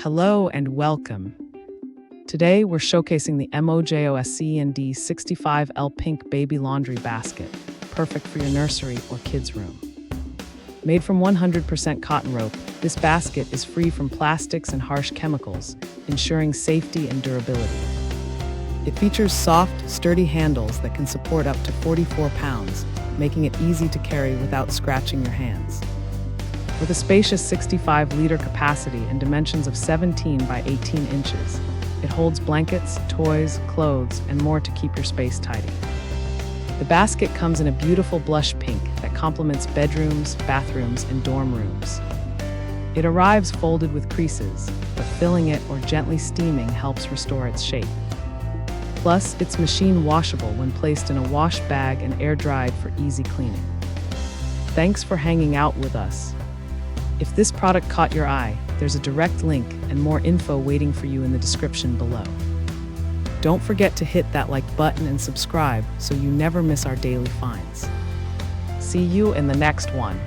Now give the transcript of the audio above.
Hello and welcome. Today we're showcasing the MOJOSCEND 65L pink baby laundry basket, perfect for your nursery or kids' room. Made from 100% cotton rope, this basket is free from plastics and harsh chemicals, ensuring safety and durability. It features soft, sturdy handles that can support up to 44 pounds, making it easy to carry without scratching your hands. With a spacious 65-liter capacity and dimensions of 17 by 18 inches, it holds blankets, toys, clothes, and more to keep your space tidy. The basket comes in a beautiful blush pink that complements bedrooms, bathrooms, and dorm rooms. It arrives folded with creases, but filling it or gently steaming helps restore its shape. Plus, it's machine washable when placed in a wash bag and air-dried for easy cleaning. Thanks for hanging out with us. If this product caught your eye, there's a direct link and more info waiting for you in the description below. Don't forget to hit that like button and subscribe so you never miss our daily finds. See you in the next one.